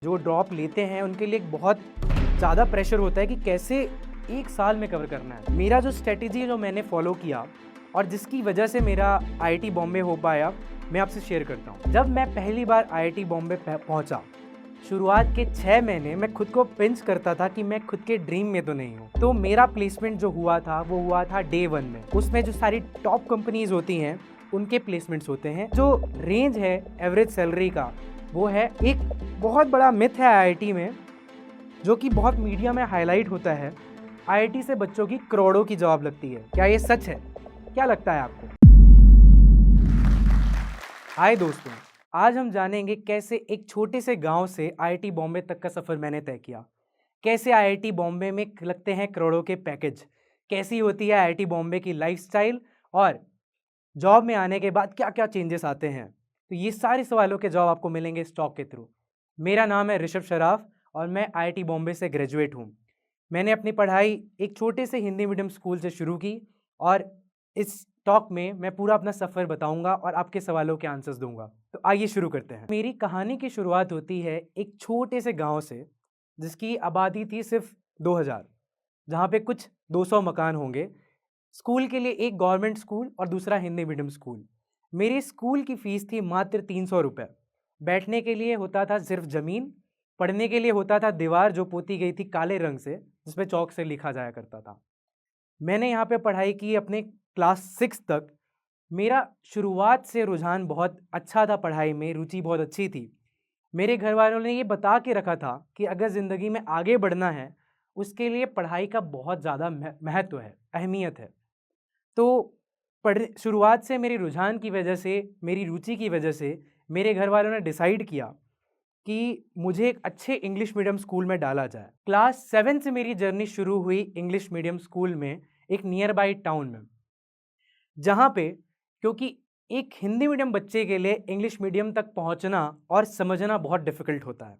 जो ड्रॉप लेते हैं उनके लिए एक बहुत ज़्यादा प्रेशर होता है कि कैसे एक साल में कवर करना है। मेरा जो स्ट्रेटेजी जो मैंने फॉलो किया और जिसकी वजह से मेरा आईआईटी बॉम्बे हो पाया, मैं आपसे शेयर करता हूँ। जब मैं पहली बार आईआईटी बॉम्बे पहुँचा, शुरुआत के 6 महीने मैं खुद को पिंच करता था कि मैं खुद के ड्रीम में तो नहीं हूँ। तो मेरा प्लेसमेंट जो हुआ था वो हुआ था डे 1 में। उसमें जो सारी टॉप कंपनीज होती हैं उनके प्लेसमेंट्स होते हैं। जो रेंज है एवरेज सैलरी का, वो है एक बहुत बड़ा मिथ है आईआईटी में, जो कि बहुत मीडिया में हाईलाइट होता है। आईआईटी से बच्चों की करोड़ों की जॉब लगती है। क्या ये सच है? क्या लगता है आपको? हाय दोस्तों, आज हम जानेंगे कैसे एक छोटे से गांव से आईआईटी बॉम्बे तक का सफ़र मैंने तय किया। कैसे आईआईटी बॉम्बे में लगते हैं करोड़ों के पैकेज, कैसी होती है आईआईटी बॉम्बे की लाइफस्टाइल, और जॉब में आने के बाद क्या क्या चेंजेस आते हैं। तो ये सारे सवालों के जवाब आपको मिलेंगे इस टॉक के थ्रू। मेरा नाम है ऋषभ शराफ और मैं आईआईटी बॉम्बे से ग्रेजुएट हूँ। मैंने अपनी पढ़ाई एक छोटे से हिंदी मीडियम स्कूल से शुरू की और इस टॉक में मैं पूरा अपना सफ़र बताऊंगा और आपके सवालों के आंसर्स दूंगा। तो आइए शुरू करते हैं। मेरी कहानी की शुरुआत होती है एक छोटे से गांव से, जिसकी आबादी थी सिर्फ 2000, जहाँ पे कुछ 200 मकान होंगे। स्कूल के लिए एक गवर्नमेंट स्कूल और दूसरा हिंदी मीडियम स्कूल। मेरी स्कूल की फ़ीस थी मात्र 300 रुपये। बैठने के लिए होता था सिर्फ ज़मीन, पढ़ने के लिए होता था दीवार जो पोती गई थी काले रंग से, जिसपे चौक से लिखा जाया करता था। मैंने यहाँ पे पढ़ाई की अपने क्लास 6 तक। मेरा शुरुआत से रुझान बहुत अच्छा था, पढ़ाई में रुचि बहुत अच्छी थी। मेरे घर वालों ने ये बता के रखा था कि अगर ज़िंदगी में आगे बढ़ना है, उसके लिए पढ़ाई का बहुत ज़्यादा महत्व है, अहमियत है। तो शुरुआत से मेरे रुझान की वजह से, मेरी रुचि की वजह से मेरे घर वालों ने डिसाइड किया कि मुझे एक अच्छे इंग्लिश मीडियम स्कूल में डाला जाए। क्लास 7 से मेरी जर्नी शुरू हुई इंग्लिश मीडियम स्कूल में, एक नियर बाई टाउन में, जहाँ पे क्योंकि एक हिंदी मीडियम बच्चे के लिए इंग्लिश मीडियम तक पहुँचना और समझना बहुत डिफ़िकल्ट होता है।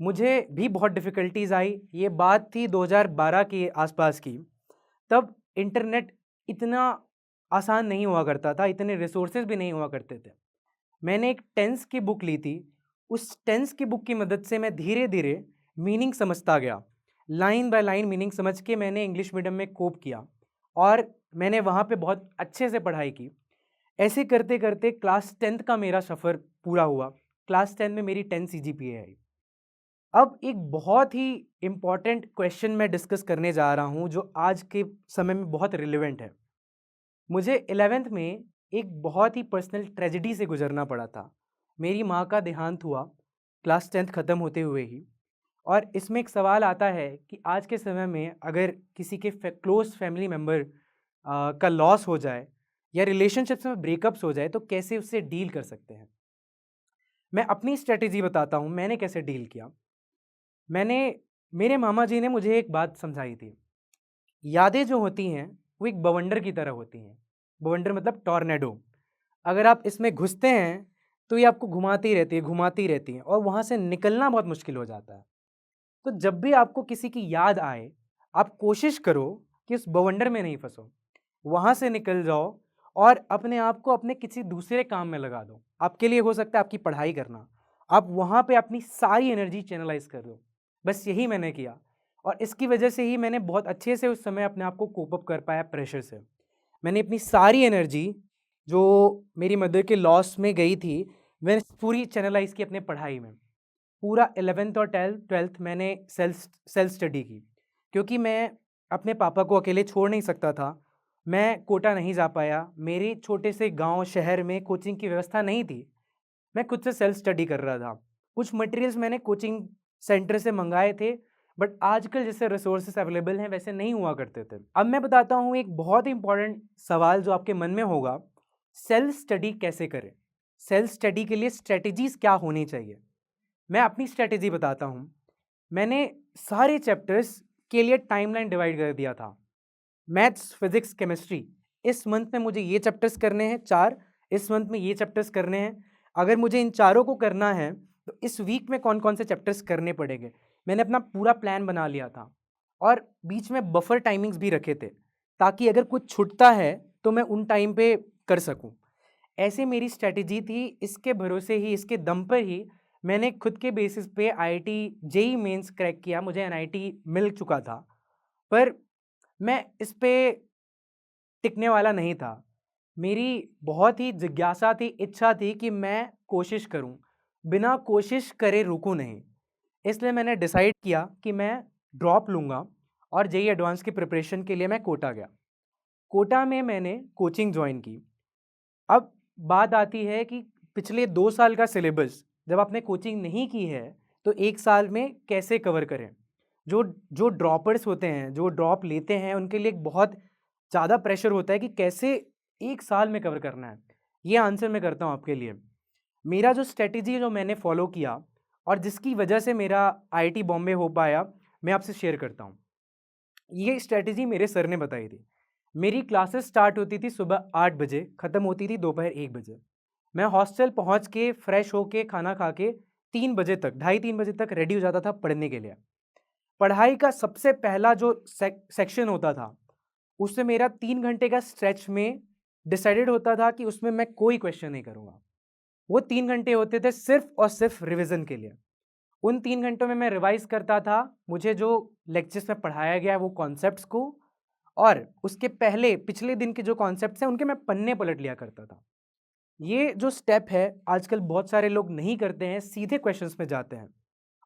मुझे भी बहुत डिफ़िकल्टीज़ आई। ये बात थी 2012 के आसपास की। तब इंटरनेट इतना आसान नहीं हुआ करता था, इतने रिसोर्सेज भी नहीं हुआ करते थे। मैंने एक टेंस की बुक ली थी। उस टेंस की बुक की मदद से मैं धीरे धीरे मीनिंग समझता गया। लाइन बाय लाइन मीनिंग समझ के मैंने इंग्लिश मीडियम में कोप किया और मैंने वहाँ पे बहुत अच्छे से पढ़ाई की। ऐसे करते करते क्लास 10th का मेरा सफ़र पूरा हुआ। क्लास 10 में मेरी 10 सीजीपीए आई। अब एक बहुत ही इम्पॉर्टेंट क्वेश्चन मैं डिस्कस करने जा रहा हूँ, जो आज के समय में बहुत रिलेवेंट है। मुझे 11th में एक बहुत ही पर्सनल ट्रेजेडी से गुजरना पड़ा था। मेरी माँ का देहांत हुआ क्लास 10th ख़त्म होते हुए ही। और इसमें एक सवाल आता है कि आज के समय में अगर किसी के क्लोज फैमिली मेम्बर का लॉस हो जाए या रिलेशनशिप्स में ब्रेकअप्स हो जाए, तो कैसे उससे डील कर सकते हैं। मैं अपनी स्ट्रेटेजी बताता हूँ मैंने कैसे डील किया। मैंने मेरे मामा जी ने मुझे एक बात समझाई थी। यादें जो होती हैं वो एक बवंडर की तरह होती हैं। बवंडर मतलब टॉर्नेडो। अगर आप इसमें घुसते हैं तो ये आपको घुमाती रहती है और वहाँ से निकलना बहुत मुश्किल हो जाता है। तो जब भी आपको किसी की याद आए, आप कोशिश करो कि उस बवंडर में नहीं फंसो, वहाँ से निकल जाओ और अपने आप को अपने किसी दूसरे काम में लगा दो। आपके लिए हो सकता है आपकी पढ़ाई करना, आप वहाँ पे अपनी सारी एनर्जी चैनलाइज कर दो। बस यही मैंने किया और इसकी वजह से ही मैंने बहुत अच्छे से उस समय अपने आप को कोप अप कर पाया प्रेशर से। मैंने अपनी सारी एनर्जी जो मेरी मदर के लॉस में गई थी, मैंने पूरी चैनलाइज की अपने पढ़ाई में। पूरा 11th और 12th मैंने सेल्फ स्टडी की, क्योंकि मैं अपने पापा को अकेले छोड़ नहीं सकता था। मैं कोटा नहीं जा पाया, मेरे छोटे से गांव शहर में कोचिंग की व्यवस्था नहीं थी। मैं खुद से सेल्फ स्टडी कर रहा था। कुछ मटेरियल्स मैंने कोचिंग सेंटर से मंगाए थे, बट आजकल जैसे रिसोर्सेस अवेलेबल हैं वैसे नहीं हुआ करते थे। अब मैं बताता हूँ एक बहुत ही इंपॉर्टेंट सवाल जो आपके मन में होगा, सेल्फ स्टडी कैसे करें। सेल्फ स्टडी के लिए स्ट्रेटजीज क्या होनी चाहिए। मैं अपनी स्ट्रेटेजी बताता हूँ। मैंने सारे चैप्टर्स के लिए टाइमलाइन डिवाइड कर दिया था। मैथ्स, फिजिक्स, केमिस्ट्री, इस मंथ में मुझे ये चैप्टर्स करने हैं 4, इस मंथ में ये चैप्टर्स करने हैं। अगर मुझे इन चारों को करना है तो इस वीक में कौन कौन से चैप्टर्स करने पड़ेंगे। मैंने अपना पूरा प्लान बना लिया था और बीच में बफर टाइमिंग्स भी रखे थे, ताकि अगर कुछ छूटता है तो मैं उन टाइम पे कर सकूं। ऐसे मेरी स्ट्रैटेजी थी। इसके भरोसे ही, इसके दम पर ही मैंने खुद के बेसिस पे आईआईटी जेईई मेंस क्रैक किया, मुझे एनआईटी मिल चुका था, पर मैं इस पे टिकने वाला नहीं था। मेरी बहुत ही जिज्ञासा थी, इच्छा थी कि मैं कोशिश करूं, बिना कोशिश करे रुकूं नहीं। इसलिए मैंने डिसाइड किया कि मैं ड्रॉप लूँगा और जेईई एडवांस की प्रिपरेशन के लिए मैं कोटा गया। कोटा में मैंने कोचिंग जॉइन की। अब बात आती है कि पिछले 2 साल का सिलेबस जब आपने कोचिंग नहीं की है, तो 1 साल में कैसे कवर करें? जो जो ड्रॉपर्स होते हैं, जो ड्रॉप लेते हैं, उनके लिए एक बहुत ज़्यादा प्रेशर होता है कि कैसे 1 साल में कवर करना है। ये आंसर मैं करता हूँ आपके लिए। मेरा जो स्ट्रैटेजी जो मैंने फॉलो किया और जिसकी वजह से मेरा आईआईटी बॉम्बे हो पाया, मैं आपसे शेयर करता हूँ। ये स्ट्रैटेजी मेरे सर ने बताई थी। मेरी क्लासेस स्टार्ट होती थी सुबह 8 बजे, ख़त्म होती थी दोपहर 1 बजे। मैं हॉस्टल पहुँच के फ्रेश होके खाना खा के 3 बजे तक, ढाई 3 बजे तक रेडी हो जाता था पढ़ने के लिए। पढ़ाई का सबसे पहला जो सेक्शन होता था, उससे मेरा 3 घंटे का स्ट्रेच में डिसाइडेड होता था कि उसमें मैं कोई क्वेश्चन नहीं करूँगा। वो 3 घंटे होते थे सिर्फ़ और सिर्फ़ रिविज़न के लिए। उन 3 घंटों में मैं रिवाइज़ करता था, मुझे जो लेक्चर्स में पढ़ाया गया है वो कॉन्सेप्ट्स को, और उसके पहले पिछले दिन के जो कॉन्सेप्ट्स हैं उनके मैं पन्ने पलट लिया करता था। ये जो स्टेप है आजकल बहुत सारे लोग नहीं करते हैं, सीधे क्वेश्चंस में जाते हैं,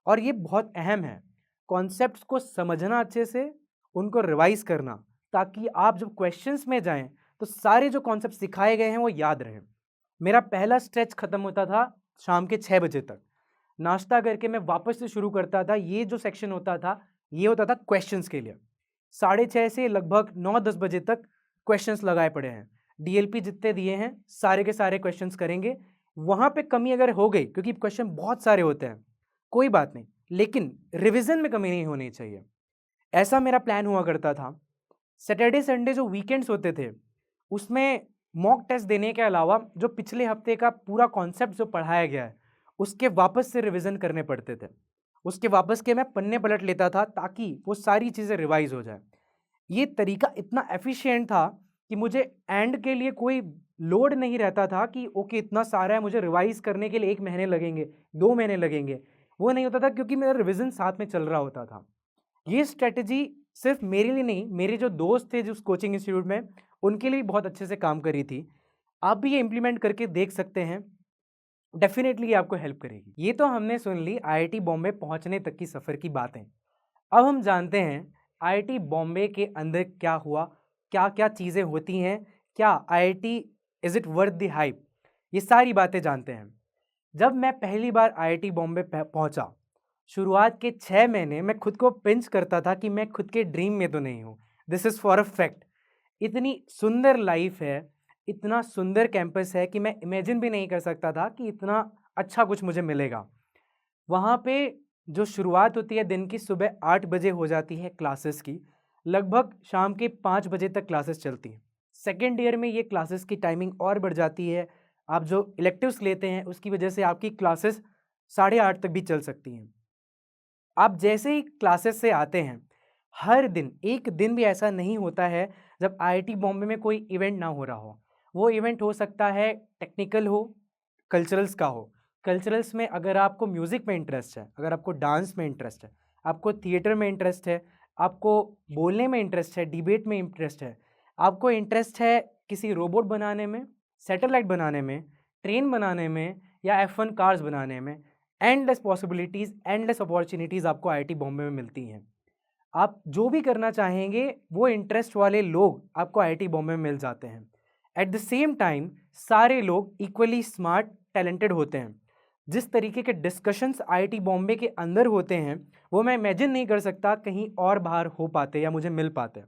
और ये बहुत अहम है। कॉन्सेप्ट्स को समझना अच्छे से, उनको रिवाइज़ करना, ताकि आप जब क्वेश्चंस में जाएँ तो सारे जो कॉन्सेप्ट सिखाए गए हैं वो याद रहें। मेरा पहला स्ट्रेच खत्म होता था शाम के 6 बजे तक। नाश्ता करके मैं वापस से शुरू करता था। ये जो सेक्शन होता था, ये होता था क्वेश्चंस के लिए। 6:30 से लगभग 9-10 बजे तक क्वेश्चंस लगाए पड़े हैं। डीएलपी जितने दिए हैं, सारे के सारे क्वेश्चंस करेंगे। वहाँ पे कमी अगर हो गई, क्योंकि क्वेश्चन बहुत सारे होते हैं, कोई बात नहीं, लेकिन रिवीजन में कमी नहीं होनी चाहिए। ऐसा मेरा प्लान हुआ करता था। सैटरडे संडे जो वीकेंड्स होते थे, उसमें मॉक टेस्ट देने के अलावा जो पिछले हफ्ते का पूरा कॉन्सेप्ट जो पढ़ाया गया है, उसके वापस से रिवीजन करने पड़ते थे। उसके वापस के मैं पन्ने पलट लेता था ताकि वो सारी चीज़ें रिवाइज हो जाए। ये तरीका इतना एफिशिएंट था कि मुझे एंड के लिए कोई लोड नहीं रहता था कि ओके इतना सारा है, मुझे रिवाइज करने के लिए 1 महीने लगेंगे, 2 महीने लगेंगे। वो नहीं होता था, क्योंकि मेरा रिवीजन साथ में चल रहा होता था। ये स्ट्रैटेजी सिर्फ मेरे लिए नहीं, मेरे जो दोस्त थे जिस कोचिंग इंस्टीट्यूट में, उनके लिए भी बहुत अच्छे से काम कर रही थी। आप भी ये इम्प्लीमेंट करके देख सकते हैं, डेफिनेटली ये आपको हेल्प करेगी। ये तो हमने सुन ली आईआईटी बॉम्बे पहुंचने तक की सफ़र की बातें। अब हम जानते हैं आईआईटी बॉम्बे के अंदर क्या हुआ, क्या-क्या चीज़ें होती हैं, क्या IIT is it worth the hype? ये सारी बातें जानते हैं। जब मैं पहली बार आईआईटी बॉम्बे पहुंचा, शुरुआत के 6 महीने मैं खुद को पिंच करता था कि मैं खुद के ड्रीम में तो नहीं हूँ। This is for a fact. इतनी सुंदर लाइफ है, इतना सुंदर कैंपस है कि मैं इमेजिन भी नहीं कर सकता था कि इतना अच्छा कुछ मुझे मिलेगा। वहाँ पे जो शुरुआत होती है दिन की, सुबह 8 बजे हो जाती है क्लासेस की, लगभग शाम के 5 बजे तक क्लासेस चलती हैं। सेकेंड ईयर में ये क्लासेस की टाइमिंग और बढ़ जाती है। आप जो इलेक्टिव्स लेते हैं उसकी वजह से आपकी क्लासेस 8:30 तक भी चल सकती हैं। आप जैसे ही क्लासेस से आते हैं, हर दिन, एक दिन भी ऐसा नहीं होता है जब आईआईटी बॉम्बे में कोई इवेंट ना हो रहा हो। वो इवेंट हो सकता है टेक्निकल हो, कल्चरल्स का हो। कल्चरल्स में अगर आपको म्यूज़िक में इंटरेस्ट है, अगर आपको डांस में इंटरेस्ट है, आपको थिएटर में इंटरेस्ट है, आपको बोलने में इंटरेस्ट है, डिबेट में इंटरेस्ट है, आपको इंटरेस्ट है किसी रोबोट बनाने में, सैटेलाइट बनाने में, ट्रेन बनाने में, या F1 कार्स बनाने में, एंडलेस पॉसिबिलिटीज़, एंडलेस अपॉर्चुनिटीज़ आपको आईआईटी बॉम्बे में मिलती हैं। आप जो भी करना चाहेंगे, वो इंटरेस्ट वाले लोग आपको आईआईटी बॉम्बे में मिल जाते हैं। एट द सेम टाइम सारे लोग इक्वली स्मार्ट, टैलेंटेड होते हैं। जिस तरीके के डिस्कशंस आईआईटी बॉम्बे के अंदर होते हैं, वो मैं इमेजिन नहीं कर सकता कहीं और बाहर हो पाते या मुझे मिल पाते।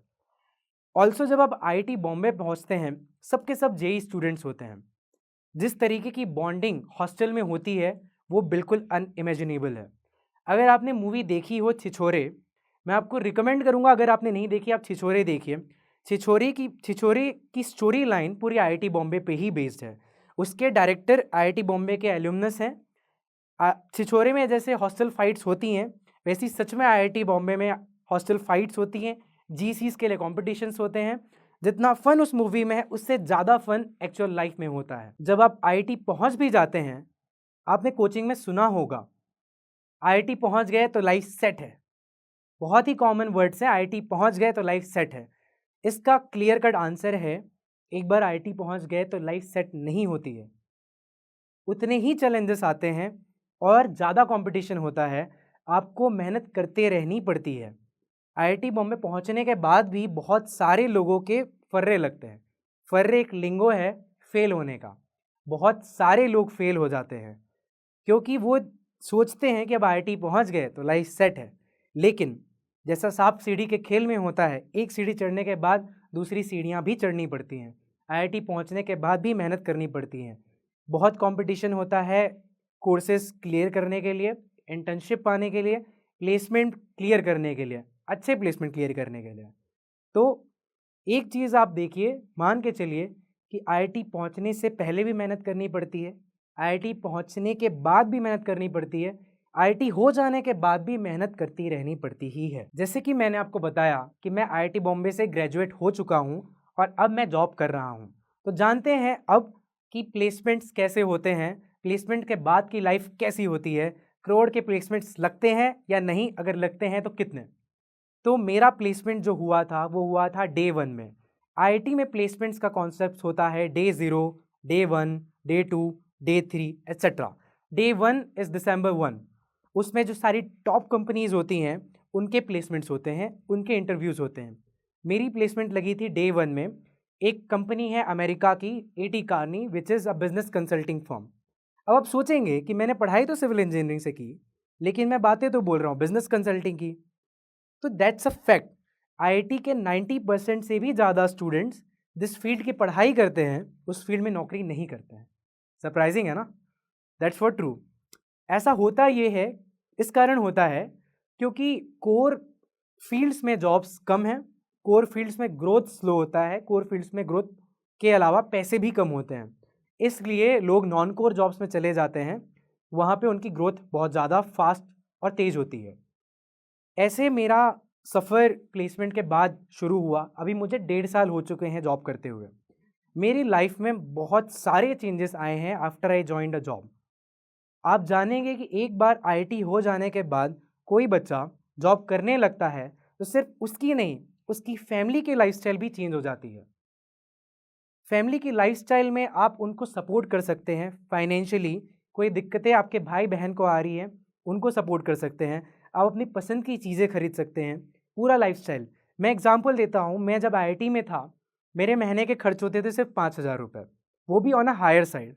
ऑल्सो जब आप आईआईटी बॉम्बे पहुंचते हैं, सबके सब जेईई स्टूडेंट्स होते हैं। जिस तरीके की बॉन्डिंग हॉस्टल में होती है, वो बिल्कुल अनइमेजिनेबल है। अगर आपने मूवी देखी हो छिछोरे, मैं आपको रिकमेंड करूंगा, अगर आपने नहीं देखी आप छिछोरे देखिए। छिछोरे की स्टोरी लाइन पूरी आईआईटी बॉम्बे पे ही बेस्ड है। उसके डायरेक्टर आईआईटी बॉम्बे के एल्यूमनस हैं। छिछोरे में जैसे हॉस्टल फाइट्स होती हैं, वैसी सच में आईआईटी बॉम्बे में हॉस्टल फाइट्स होती हैं, जीसीस के लिए कॉम्पिटिशन्स होते हैं। जितना फन उस मूवी में है, उससे ज़्यादा फन एक्चुअल लाइफ में होता है। जब आप आईआईटी पहुंच भी जाते हैं, आपने कोचिंग में सुना होगा, आईआईटी पहुंच गए तो लाइफ सेट है। बहुत ही कॉमन वर्ड्स है, आईआईटी पहुंच गए तो लाइफ सेट है। इसका क्लियर कट आंसर है, एक बार आईआईटी पहुंच गए तो लाइफ सेट नहीं होती है। उतने ही चैलेंजेस आते हैं और ज़्यादा कंपटीशन होता है, आपको मेहनत करते रहनी पड़ती है। आईआईटी बॉम्बे पहुंचने के बाद भी बहुत सारे लोगों के फर्रे लगते हैं। फर्रे एक लिंगो है फेल होने का। बहुत सारे लोग फेल हो जाते हैं क्योंकि वो सोचते हैं कि अब आईआईटी पहुंच गए तो लाइफ सेट है। लेकिन जैसा सांप सीढ़ी के खेल में होता है, एक सीढ़ी चढ़ने के बाद दूसरी सीढ़ियां भी चढ़नी पड़ती हैं। आईआईटी पहुंचने के बाद भी मेहनत करनी पड़ती है। बहुत कंपटीशन होता है कोर्सेज क्लियर करने के लिए, इंटर्नशिप पाने के लिए, प्लेसमेंट क्लियर करने के लिए, अच्छे प्लेसमेंट क्लियर करने के लिए। तो एक चीज़ आप देखिए, मान के चलिए कि आईआईटी पहुंचने से पहले भी मेहनत करनी पड़ती है, आईआईटी पहुंचने के बाद भी मेहनत करनी पड़ती है, आईआईटी हो जाने के बाद भी मेहनत करती रहनी पड़ती ही है। जैसे कि मैंने आपको बताया कि मैं आईआईटी बॉम्बे से ग्रेजुएट हो चुका हूं और अब मैं जॉब कर रहा हूं। तो जानते हैं अब कि प्लेसमेंट्स कैसे होते हैं, प्लेसमेंट के बाद की लाइफ कैसी होती है, करोड़ के प्लेसमेंट्स लगते हैं या नहीं, अगर लगते हैं तो कितने। तो मेरा प्लेसमेंट जो हुआ था वो हुआ था डे 1 में। आईआईटी में प्लेसमेंट्स का कॉन्सेप्ट होता है day 0, day 1, day 2, day 3 etcetera. Day 1 is December 1। उसमें जो सारी टॉप कंपनीज होती हैं उनके प्लेसमेंट्स होते हैं, उनके इंटरव्यूज़ होते हैं। मेरी प्लेसमेंट लगी थी डे 1 में। एक कंपनी है अमेरिका की, eighty Carney, which is a business consulting firm. अब आप सोचेंगे कि मैंने पढ़ाई तो सिविल इंजीनियरिंग से की, लेकिन मैं बातें तो बोल रहा हूँ बिजनेस कंसल्टिंग की। तो दैट्स अ फैक्ट। आईआईटी के 90% से भी ज़्यादा स्टूडेंट्स जिस फील्ड की पढ़ाई करते हैं उस फील्ड में नौकरी नहीं करते हैं। सरप्राइजिंग है ना? That's for true. ऐसा होता ये है, इस कारण होता है क्योंकि कोर फील्ड्स में जॉब्स कम हैं, कोर फील्ड्स में ग्रोथ स्लो होता है, कोर फील्ड्स में ग्रोथ के अलावा पैसे भी कम होते हैं। इसलिए लोग नॉन कोर जॉब्स में चले जाते हैं, वहाँ पे उनकी ग्रोथ बहुत ज़्यादा फास्ट और तेज़ होती है। ऐसे मेरा सफ़र प्लेसमेंट के बाद शुरू हुआ। अभी मुझे 1.5 साल हो चुके हैं जॉब करते हुए। मेरी लाइफ में बहुत सारे चेंजेस आए हैं after I joined a job. आप जानेंगे कि एक बार आईआईटी हो जाने के बाद कोई बच्चा जॉब करने लगता है तो सिर्फ उसकी नहीं, उसकी फैमिली की लाइफस्टाइल भी चेंज हो जाती है। फैमिली की लाइफस्टाइल में आप उनको सपोर्ट कर सकते हैं फाइनेंशियली। कोई दिक्कतें आपके भाई बहन को आ रही हैं, उनको सपोर्ट कर सकते हैं। आप अपनी पसंद की चीज़ें खरीद सकते हैं। पूरा लाइफस्टाइल। मैं एग्जांपल देता हूँ, मैं जब आईआईटी में था मेरे महीने के खर्च होते थे सिर्फ 5,000 रुपये, वो भी ऑन अ हायर साइड।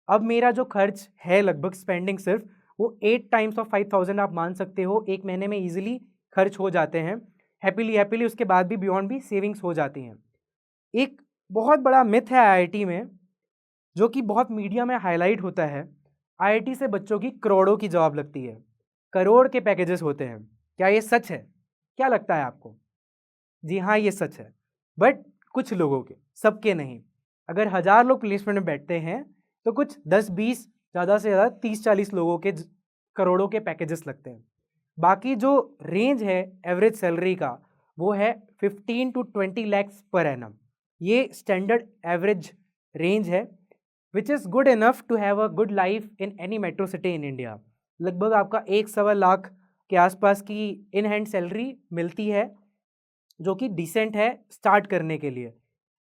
अब मेरा जो खर्च है लगभग स्पेंडिंग सिर्फ वो 8 टाइम्स ऑफ 5,000 आप मान सकते हो, एक महीने में ईजिली खर्च हो जाते हैं। हैप्पीली हैप्पीली उसके बाद भी बियॉन्ड भी सेविंग्स हो जाती हैं। एक बहुत बड़ा मिथ है आईआईटी में जो कि बहुत मीडिया में हाईलाइट होता है। आईआईटी से बच्चों की करोड़ों की जॉब लगती है, करोड़ के पैकेजेस होते हैं। क्या ये सच है? क्या लगता है आपको? जी हाँ, ये सच है, बट कुछ लोगों के, सबके नहीं। अगर 1000 लोग प्लेसमेंट में बैठते हैं तो कुछ 10-20, ज़्यादा से ज़्यादा 30-40 लोगों के करोड़ों के पैकेजेस लगते हैं। बाकी जो रेंज है एवरेज सैलरी का वो है 15 to 20 lakhs पर एनम। ये स्टैंडर्ड एवरेज रेंज है which is good enough to have a good life in any metro city in India. लगभग आपका 1-1.25 लाख के आसपास की इन हैंड सैलरी मिलती है, जो कि डिसेंट है स्टार्ट करने के लिए।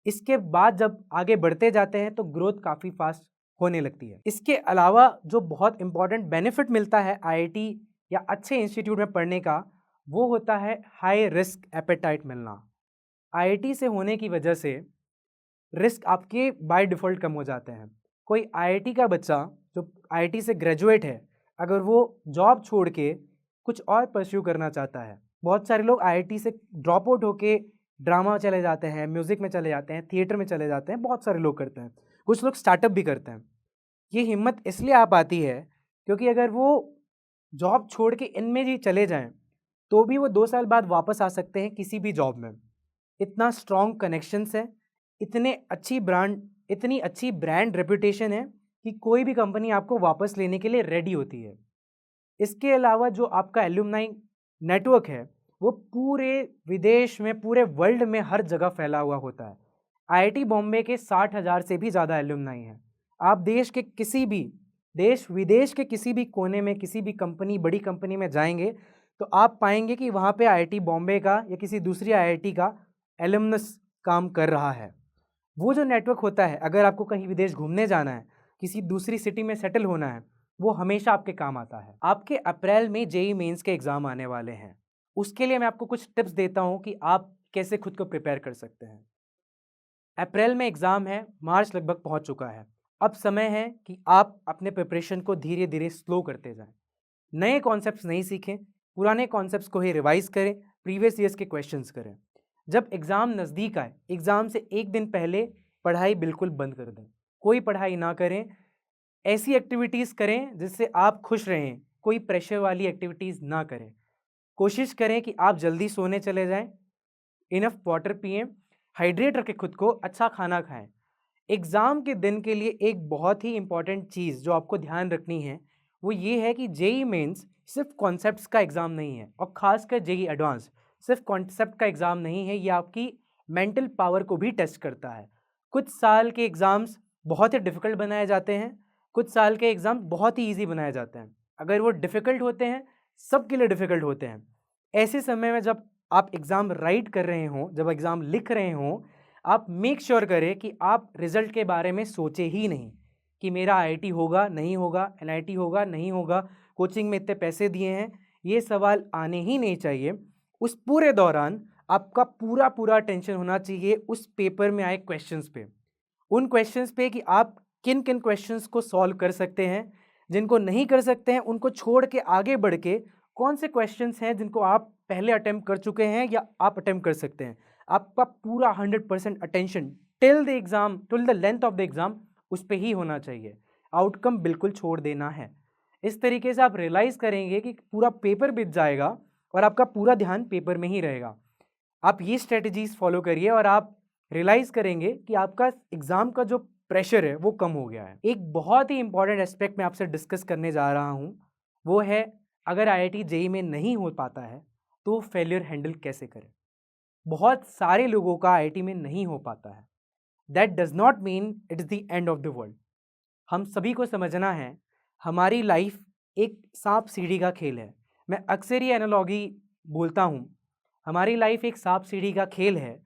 इसके बाद जब आगे बढ़ते जाते हैं तो ग्रोथ काफ़ी फास्ट होने लगती है। इसके अलावा जो बहुत इंपॉर्टेंट बेनिफिट मिलता है आईआईटी या अच्छे इंस्टीट्यूट में पढ़ने का, वो होता है हाई रिस्क एपेटाइट मिलना। आईआईटी से होने की वजह से रिस्क आपके बाय डिफ़ॉल्ट कम हो जाते हैं। कोई आईआईटी का बच्चा जो आईआईटी से ग्रेजुएट है, अगर वो जॉब छोड़ के कुछ और परस्यू करना चाहता है, बहुत सारे लोग आईआईटी से ड्रॉप आउट होके ड्रामा चले जाते हैं, म्यूज़िक में चले जाते हैं, थिएटर में चले जाते हैं, बहुत सारे लोग करते हैं। कुछ लोग स्टार्टअप भी करते हैं। ये हिम्मत इसलिए आ पाती है क्योंकि अगर वो जॉब छोड़ के इनमें ही चले जाएं तो भी वो 2 साल बाद वापस आ सकते हैं किसी भी जॉब में। इतना स्ट्रॉन्ग कनेक्शंस है, इतनी अच्छी ब्रांड रेपुटेशन है कि कोई भी कंपनी आपको वापस लेने के लिए रेडी होती है। इसके अलावा जो आपका एल्यूमनाई नेटवर्क है वो पूरे विदेश में, पूरे वर्ल्ड में हर जगह फैला हुआ होता है। आईआईटी बॉम्बे के 60,000 से भी ज़्यादा एल्यूमनाई हैं। आप देश के किसी भी देश विदेश के किसी भी कोने में, किसी भी कंपनी, बड़ी कंपनी में जाएंगे तो आप पाएंगे कि वहाँ पे आईआईटी बॉम्बे का या किसी दूसरी आईआईटी का एलुमनस काम कर रहा है। वो जो नेटवर्क होता है, अगर आपको कहीं विदेश घूमने जाना है, किसी दूसरी सिटी में सेटल होना है, वो हमेशा आपके काम आता है। आपके अप्रैल में जेईई मेंस के एग्ज़ाम आने वाले हैं। उसके लिए मैं आपको कुछ टिप्स देता हूँ कि आप कैसे खुद को प्रिपेयर कर सकते हैं। अप्रैल में एग्ज़ाम है, मार्च लगभग पहुँच चुका है। अब समय है कि आप अपने प्रिपरेशन को धीरे-धीरे स्लो करते जाएँ। नए कॉन्सेप्ट्स नहीं सीखें, पुराने कॉन्सेप्ट्स को ही रिवाइज़ करें, प्रीवियस ईयर्स के क्वेश्चंस करें। जब एग्ज़ाम नज़दीक आए, एग्ज़ाम से 1 दिन पहले पढ़ाई बिल्कुल बंद कर दें। कोई पढ़ाई ना करें, ऐसी एक्टिविटीज़ करें जिससे आप खुश रहें, कोई प्रेशर वाली एक्टिविटीज़ ना करें। कोशिश करें कि आप जल्दी सोने चले जाएँ, इनफ वाटर पिएँ, हाइड्रेट रखें खुद को, अच्छा खाना खाएँ। एग्ज़ाम के दिन के लिए एक बहुत ही इम्पॉर्टेंट चीज़ जो आपको ध्यान रखनी है, वो ये है कि जेईई मेंस सिर्फ कॉन्सेप्ट्स का एग्ज़ाम नहीं है और ख़ासकर जेईई एडवांस सिर्फ कॉन्सेप्ट का एग्ज़ाम नहीं है, ये आपकी मेंटल पावर को भी टेस्ट करता है। कुछ साल के एग्ज़ाम्स बहुत ही डिफ़िकल्ट बनाए जाते हैं, कुछ साल के एग्ज़ाम बहुत ही ईज़ी बनाए जाते हैं। अगर वो डिफ़िकल्ट होते हैं, सबके लिए डिफ़िकल्ट होते हैं। ऐसे समय में जब आप एग्ज़ाम राइट कर रहे हों, जब एग्ज़ाम लिख रहे हों, आप मेक श्योर करें कि आप रिज़ल्ट के बारे में सोचे ही नहीं कि मेरा आईआईटी होगा, नहीं होगा, एनआईटी होगा, नहीं होगा, कोचिंग में इतने पैसे दिए हैं, ये सवाल आने ही नहीं चाहिए। उस पूरे दौरान आपका पूरा अटेंशन होना चाहिए उस पेपर में आए क्वेश्चंस पे। उन क्वेश्चंस पे कि आप किन-किन क्वेश्चंस को सॉल्व कर सकते हैं, जिनको नहीं कर सकते हैं उनको छोड़ के आगे बढ़ के कौन से क्वेश्चंस हैं जिनको आप पहले अटेम्प्ट कर चुके हैं या आप अटेम्प्ट कर सकते हैं। आपका पूरा 100% attention till the exam, till the length of the exam उस पे ही होना चाहिए। आउटकम बिल्कुल छोड़ देना है। इस तरीके से आप रियलाइज़ करेंगे कि पूरा पेपर बीत जाएगा और आपका पूरा ध्यान पेपर में ही रहेगा। आप ये स्ट्रेटजीज़ फॉलो करिए और आप रियलाइज़ करेंगे कि आपका एग्ज़ाम का जो प्रेशर है वो कम हो गया है। एक बहुत ही इंपॉर्टेंट एस्पेक्ट मैं आपसे डिस्कस करने जा रहा हूँ, वो है अगर आईआईटी जेईई में नहीं हो पाता है तो फेलियर हैंडल कैसे करें। बहुत सारे लोगों का आईआईटी में नहीं हो पाता है। That does not mean it is the end of the world. हम सभी को समझना है, हमारी लाइफ एक सांप सीढ़ी का खेल है। मैं अक्सर ये एनालॉजी बोलता हूँ, हमारी लाइफ एक सांप सीढ़ी का खेल है।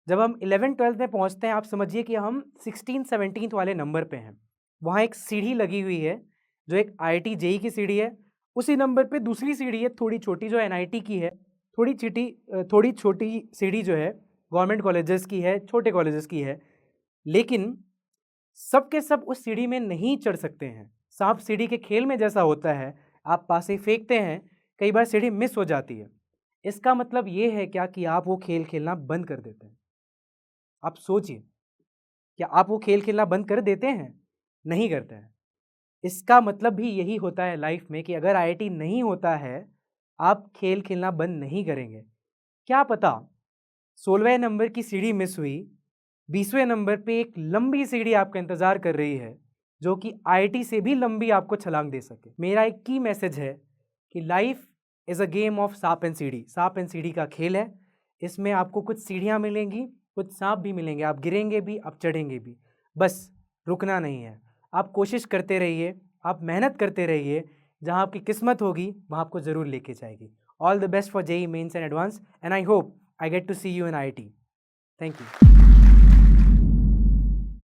जब हम 11th-12th में पहुँचते हैं, आप समझिए कि हम 16th-17th वाले नंबर पे हैं। वहाँ एक सीढ़ी लगी हुई है, जो एक आईआईटी जेईई की सीढ़ी है। उसी नंबर पे दूसरी सीढ़ी है, थोड़ी छोटी, जो एनआईटी की है। थोड़ी छोटी सीढ़ी जो है, गवर्नमेंट कॉलेजेस की है, छोटे कॉलेजेस की है। लेकिन सब के सब उस सीढ़ी में नहीं चढ़ सकते हैं। सांप सीढ़ी के खेल में जैसा होता है, आप पासे फेंकते हैं, कई बार सीढ़ी मिस हो जाती है। इसका मतलब ये है क्या कि आप वो खेल खेलना बंद कर देते हैं? आप सोचिए, क्या आप वो खेल खेलना बंद कर देते हैं? नहीं करते हैं। इसका मतलब भी यही होता है लाइफ में कि अगर आईआईटी नहीं होता है, आप खेल खेलना बंद नहीं करेंगे। क्या पता 16वें नंबर की सीढ़ी मिस हुई, 20वें नंबर पे एक लंबी सीढ़ी आपका इंतज़ार कर रही है, जो कि आईआईटी से भी लंबी आपको छलांग दे सके। मेरा एक की मैसेज है कि life is a game of सांप एंड सीढ़ी। सांप एंड सीढ़ी का खेल है। इसमें आपको कुछ सीढ़ियाँ मिलेंगी, कुछ सांप भी मिलेंगे। आप गिरेंगे भी, आप चढ़ेंगे भी। बस रुकना नहीं है। आप कोशिश करते रहिए, आप मेहनत करते रहिए। जहाँ आपकी किस्मत होगी, वहाँ आपको ज़रूर लेके जाएगी। All the best for JEE Mains and advance, and I hope I get to see you in IIT. Thank you.